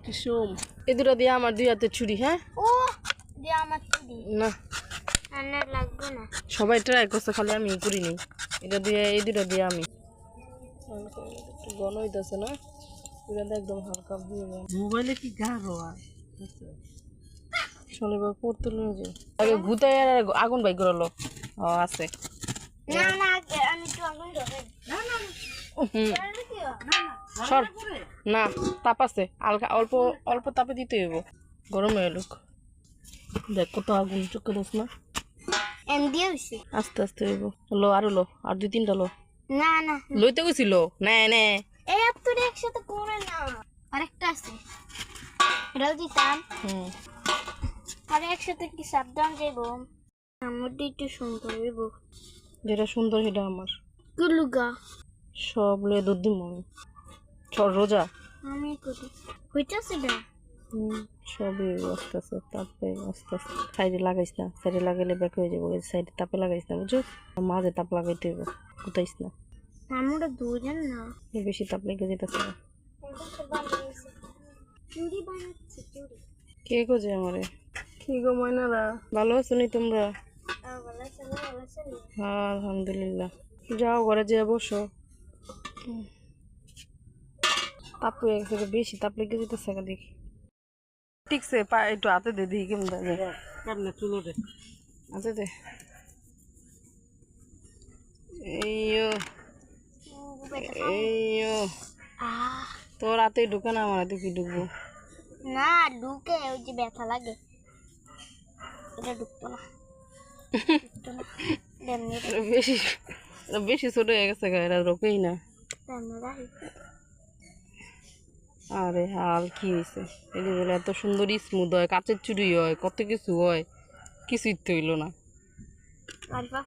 কিসম এই দুটো দিয়ে আমার 2 হাতে ছুরি। হ্যাঁ ও দিয়ে আমার ছুরি না রান্না লাগবে না। সবাই ট্রাই করছে, খালি আমি করিনি। এটা দিয়ে এই দুটো দিয়ে আমি একটু ঘন হইতেছে না, এটা একদম হালকা হয়ে গেল। মোবাইলে কি গাঢ় চলে বা করতে যে আগে গুতায় আর আগুন বাই করলো। ও আছে না না আমি একটু আগুন ধরে সর না, তাপ আছে হালকা, অল্প অল্প তাপে দিতে হইব, গরম হয়ে লোক। দেখ কত আগুন, চোখে দোষ না এম দিয়ে হইছে। আস্তে আস্তে হইব। লো আরো লো, আর 2-3টা লো। না না লইতে গেছিল নে নে এই আপনি একসাথে করে না, আরেকটা আছে এটাও দিতাম। আর একসাথে কি সাবধান যাইব, আমার একটু সুন্দর হইব। যেটা সুন্দর সেটা আমার গুলুগা সব লয়ে দুধ দিব আমি। রোজা আমি করি হইতাছে না। সবই আস্তে আস্তে তাপে আস্তে আস্তে সাইডে লাগাইস না, সাইডে লাগাইলে ব্যাক হয়ে যাবো। সাইডে তাপে লাগাইস না বুঝছো, মাঝে তাপ লাগাইতে হইব, কোথাইস না। আমরা দুজন না বেশি তাপ লেগে যেতেছে না। চুরি বানাচ্ছি চুরি। কে কোজে আমারে? কি গো ময়নারা, ভালো আছো নি তোমরা? হ্যাঁ আলহামদুলিল্লাহ। যাও ঘরে যেয়ে বসো। তাপ হয়ে গেছে, বেশি তাপ লেগে যেতেছে দেখি। ঠিকছে পা একটু হাতে দে দিই কেমন চুলো দে হাতে দে। এইও এইও তোর হাতে ঢুকে না, আমার হাতে কি ঢুকবো? না ঢুকে, ওই যে ব্যথা লাগে, এটা ঢুকতো না। বেশি বেশি ছোট হয়ে গেছে গায়েরা, রোকেই না। আরে হাল কি হয়েছে? এই যে এত সুন্দর স্মুথ হয়, কাচের চুড়ি হয়, কত কিছু হয়, কিছুই তো হইলো না।